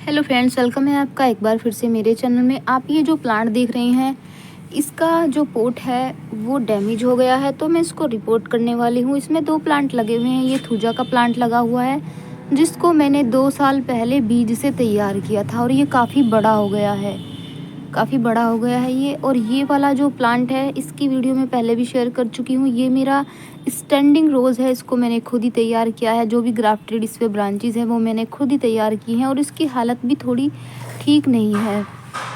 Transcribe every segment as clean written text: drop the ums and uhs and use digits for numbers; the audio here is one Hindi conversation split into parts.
हेलो फ्रेंड्स, वेलकम है आपका एक बार फिर से मेरे चैनल में। आप ये जो प्लांट देख रहे हैं, इसका जो पोट है वो डैमेज हो गया है, तो मैं इसको रिपोर्ट करने वाली हूँ। इसमें 2 प्लांट लगे हुए हैं। ये थूजा का प्लांट लगा हुआ है, जिसको मैंने 2 साल पहले बीज से तैयार किया था और ये काफ़ी बड़ा हो गया है, ये। और ये वाला जो प्लांट है, इसकी वीडियो मैं पहले भी शेयर कर चुकी हूँ। ये मेरा स्टैंडिंग रोज़ है, इसको मैंने खुद ही तैयार किया है। जो भी ग्राफ्टेड इस पे ब्रांचेस हैं वो मैंने खुद ही तैयार की हैं, और इसकी हालत भी थोड़ी ठीक नहीं है।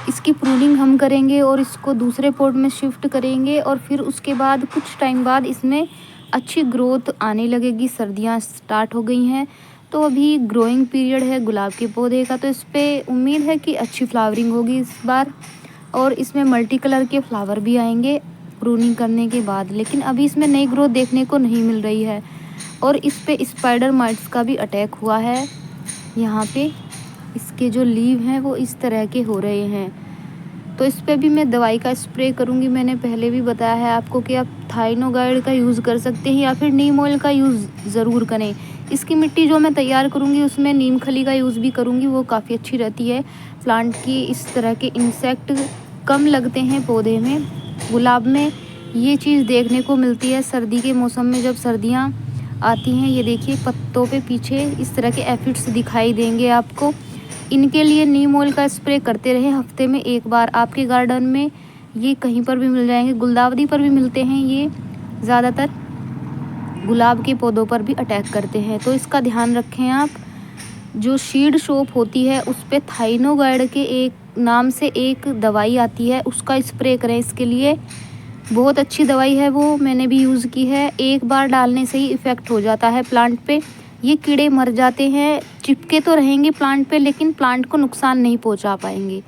इसकी प्रूनिंग हम करेंगे और इसको दूसरे पॉट में शिफ्ट करेंगे, और फिर उसके बाद कुछ टाइम बाद इसमें अच्छी ग्रोथ आने लगेगी। सर्दियाँ स्टार्ट हो गई हैं, तो अभी ग्रोइंग पीरियड है गुलाब के पौधे का, तो इस पर उम्मीद है कि अच्छी फ्लावरिंग होगी इस बार, और इसमें मल्टी कलर के फ्लावर भी आएंगे प्रूनिंग करने के बाद। लेकिन अभी इसमें नई ग्रोथ देखने को नहीं मिल रही है, और इस पे स्पाइडर माइट्स का भी अटैक हुआ है। यहाँ पे इसके जो लीव हैं वो इस तरह के हो रहे हैं, तो इस पे भी मैं दवाई का स्प्रे करूँगी। मैंने पहले भी बताया है आपको कि आप थाइनोगाइड का यूज़ कर सकते हैं या फिर नीम ऑयल का यूज़ ज़रूर करें। इसकी मिट्टी जो मैं तैयार करूँगी उसमें नीम खली का यूज़ भी करूँगी, वो काफ़ी अच्छी रहती है। प्लांट की इस तरह के इंसेक्ट कम लगते हैं पौधे में। गुलाब में ये चीज़ देखने को मिलती है सर्दी के मौसम में। जब सर्दियाँ आती हैं, ये देखिए पत्तों पे पीछे इस तरह के एफिड्स दिखाई देंगे आपको। इनके लिए नीम ऑयल का स्प्रे करते रहें हफ्ते में 1 बार। आपके गार्डन में ये कहीं पर भी मिल जाएंगे, गुलदावरी पर भी मिलते हैं। ये ज़्यादातर गुलाब के पौधों पर भी अटैक करते हैं, तो इसका ध्यान रखें आप। जो सीड शॉप होती है उस पे थाइनोगाइड के एक नाम से एक दवाई आती है, उसका स्प्रे करें। इसके लिए बहुत अच्छी दवाई है, वो मैंने भी यूज़ की है। 1 बार डालने से ही इफ़ेक्ट हो जाता है प्लांट पे। ये कीड़े मर जाते हैं, चिपके तो रहेंगे प्लांट पे, लेकिन प्लांट को नुकसान नहीं पहुंचा पाएंगे।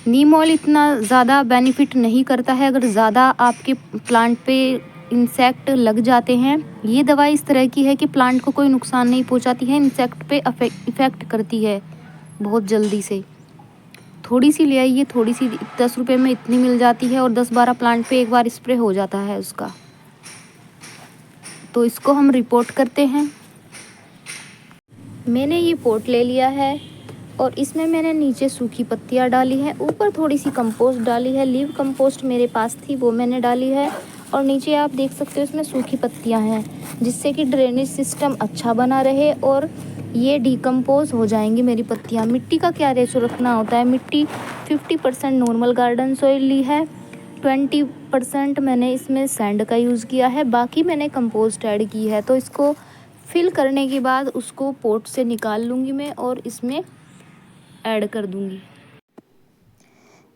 नीम ऑयल इतना ज़्यादा बेनिफिट नहीं करता है अगर ज़्यादा आपके प्लांट पे इंसेक्ट लग जाते हैं। ये दवाई इस तरह की है कि प्लांट को कोई नुकसान नहीं पहुंचाती है, इंसेक्ट पे इफ़ेक्ट करती है बहुत जल्दी से। थोड़ी सी ले आइए, थोड़ी सी 10 रुपये में इतनी मिल जाती है, और 10-12 प्लांट पे एक बार स्प्रे हो जाता है उसका। तो इसको हम रिपोर्ट करते हैं। मैंने ये पोट ले लिया है, और इसमें मैंने नीचे सूखी पत्तियाँ डाली हैं, ऊपर थोड़ी सी कंपोस्ट डाली है। लीव कंपोस्ट मेरे पास थी, वो मैंने डाली है। और नीचे आप देख सकते हो इसमें सूखी पत्तियाँ हैं, जिससे कि ड्रेनेज सिस्टम अच्छा बना रहे और ये डिकम्पोज हो जाएंगी मेरी पत्तियाँ। मिट्टी का क्या रेशो रखना होता है, मिट्टी 50% नॉर्मल गार्डन सॉइल ली है, 20% मैंने इसमें सैंड का यूज़ किया है, बाकी मैंने कंपोस्ट ऐड की है। तो इसको फिल करने के बाद उसको पोट से निकाल लूँगी मैं और इसमें ऐड कर दूँगी।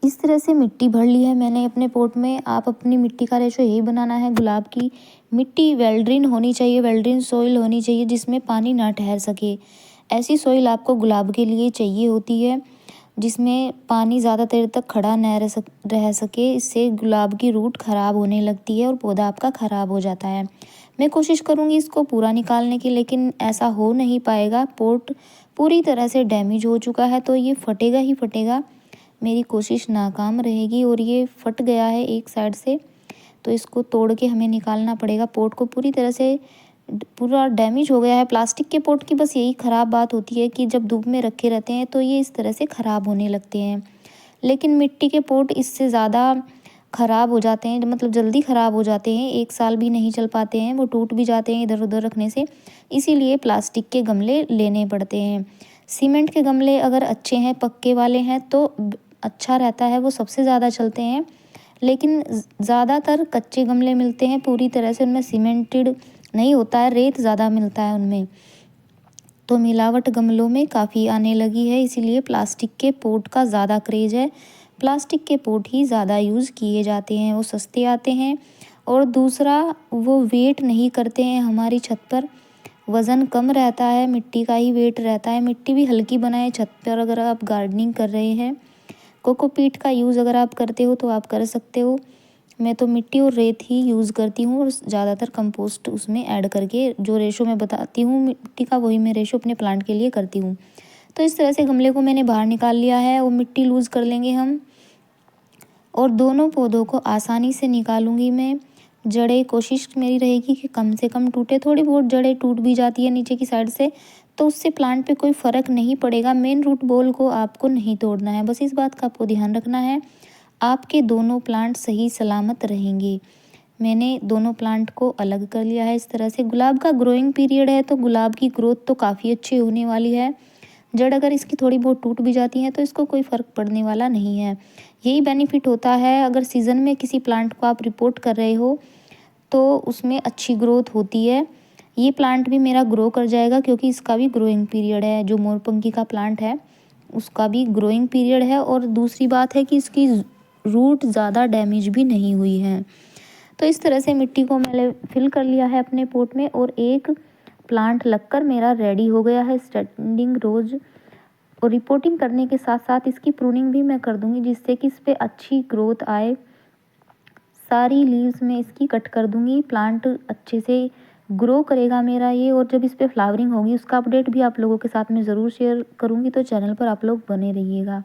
इस तरह से मिट्टी भर ली है मैंने अपने पोट में। आप अपनी मिट्टी का रेशो यही बनाना है। गुलाब की मिट्टी वेल ड्रेन होनी चाहिए, वेल ड्रेन सॉइल होनी चाहिए, जिसमें पानी ना ठहर सके। ऐसी सॉइल आपको गुलाब के लिए चाहिए होती है, जिसमें पानी ज़्यादा देर तक खड़ा न रह सके। इससे गुलाब की रूट ख़राब होने लगती है और पौधा आपका ख़राब हो जाता है। मैं कोशिश करूँगी इसको पूरा निकालने की, लेकिन ऐसा हो नहीं पाएगा। पोट पूरी तरह से डैमेज हो चुका है, तो ये फटेगा ही फटेगा। मेरी कोशिश नाकाम रहेगी, और ये फट गया है एक साइड से, तो इसको तोड़ के हमें निकालना पड़ेगा। पोट को पूरी तरह से पूरा डैमेज हो गया है। प्लास्टिक के पोट की बस यही ख़राब बात होती है कि जब धूप में रखे रहते हैं तो ये इस तरह से ख़राब होने लगते हैं, लेकिन मिट्टी के पोट इससे ज़्यादा ख़राब हो जाते हैं, मतलब जल्दी ख़राब हो जाते हैं। 1 साल भी नहीं चल पाते हैं, वो टूट भी जाते हैं इधर उधर रखने से। इसीलिए प्लास्टिक के गमले लेने पड़ते हैं। सीमेंट के गमले अगर अच्छे हैं, पक्के वाले हैं, तो अच्छा रहता है, वो सबसे ज़्यादा चलते हैं। लेकिन ज़्यादातर कच्चे गमले मिलते हैं, पूरी तरह से उनमें सीमेंटेड नहीं होता है, रेत ज़्यादा मिलता है उनमें। तो मिलावट गमलों में काफ़ी आने लगी है, इसीलिए प्लास्टिक के पोट का ज़्यादा क्रेज़ है। प्लास्टिक के पोट ही ज़्यादा यूज़ किए जाते हैं, वो सस्ते आते हैं, और दूसरा वो वेट नहीं करते हैं हमारी छत पर। वज़न कम रहता है, मिट्टी का ही वेट रहता है। मिट्टी भी हल्की बनाए छत पर अगर आप गार्डनिंग कर रहे हैं। कोकोपीट का यूज़ अगर आप करते हो तो आप कर सकते हो। मैं तो मिट्टी और रेत ही यूज़ करती हूँ, और ज़्यादातर कंपोस्ट उसमें ऐड करके जो रेशो मैं बताती हूँ मिट्टी का, वही मैं रेशो अपने प्लांट के लिए करती हूँ। तो इस तरह से गमले को मैंने बाहर निकाल लिया है, वो मिट्टी लूज़ कर लेंगे हम, और दोनों पौधों को आसानी से निकालूंगी मैं। जड़ें कोशिश मेरी रहेगी कि कम से कम टूटे। थोड़ी बहुत जड़ें टूट भी जाती है नीचे की साइड से, तो उससे प्लांट पे कोई फ़र्क नहीं पड़ेगा। मेन रूट बॉल को आपको नहीं तोड़ना है, बस इस बात का आपको ध्यान रखना है। आपके दोनों प्लांट सही सलामत रहेंगे। मैंने दोनों प्लांट को अलग कर लिया है इस तरह से। गुलाब का ग्रोइंग पीरियड है तो गुलाब की ग्रोथ तो काफ़ी अच्छी होने वाली है। जड़ अगर इसकी थोड़ी बहुत टूट भी जाती है तो इसको कोई फ़र्क पड़ने वाला नहीं है। यही बेनिफिट होता है अगर सीज़न में किसी प्लांट को आप रिपोर्ट कर रहे हो तो उसमें अच्छी ग्रोथ होती है। ये प्लांट भी मेरा ग्रो कर जाएगा क्योंकि इसका भी ग्रोइंग पीरियड है। जो मोरपंखी का प्लांट है उसका भी ग्रोइंग पीरियड है, और दूसरी बात है कि इसकी रूट ज़्यादा डैमेज भी नहीं हुई है। तो इस तरह से मिट्टी को मैंने फिल कर लिया है अपने पॉट में, और एक प्लांट लगकर मेरा रेडी हो गया है स्टैंडिंग रोज। और रिपोर्टिंग करने के साथ साथ इसकी प्रूनिंग भी मैं कर दूंगी जिससे कि इस पर अच्छी ग्रोथ आए। सारी लीव्स में इसकी कट कर दूंगी, प्लांट अच्छे से ग्रो करेगा मेरा ये। और जब इस पर फ्लावरिंग होगी उसका अपडेट भी आप लोगों के साथ में ज़रूर शेयर करूंगी, तो चैनल पर आप लोग बने रहिएगा।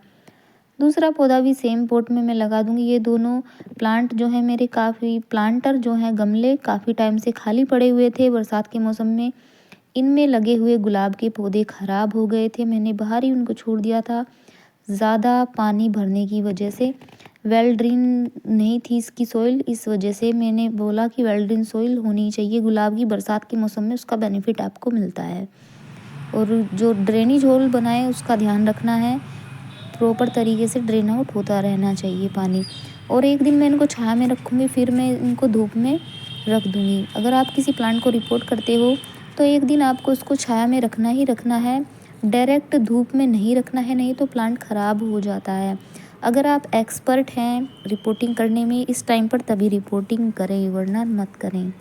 दूसरा पौधा भी सेम पॉट में मैं लगा दूंगी। ये दोनों प्लांट जो है मेरे काफ़ी प्लांटर जो हैं गमले काफ़ी टाइम से खाली पड़े हुए थे बरसात के मौसम में। इनमें लगे हुए गुलाब के पौधे ख़राब हो गए थे, मैंने बाहर ही उनको छोड़ दिया था ज़्यादा पानी भरने की वजह से। वेल ड्रेन नहीं थी इसकी सॉइल, इस वजह से मैंने बोला कि वेल ड्रेन सॉइल होनी चाहिए गुलाब की बरसात के मौसम में, उसका बेनिफिट आपको मिलता है। और जो ड्रेनेज होल बनाए उसका ध्यान रखना है, प्रॉपर तरीके से ड्रेन आउट होता रहना चाहिए पानी। और एक दिन मैं इनको छाया में रखूँगी, फिर मैं इनको धूप में रख दूँगी। अगर आप किसी प्लांट को रिपोर्ट करते हो तो एक दिन आपको उसको छाया में रखना ही रखना है, डायरेक्ट धूप में नहीं रखना है, नहीं तो प्लांट ख़राब हो जाता है। अगर आप एक्सपर्ट हैं रिपोर्टिंग करने में इस टाइम पर तभी रिपोर्टिंग करें, वरना मत करें।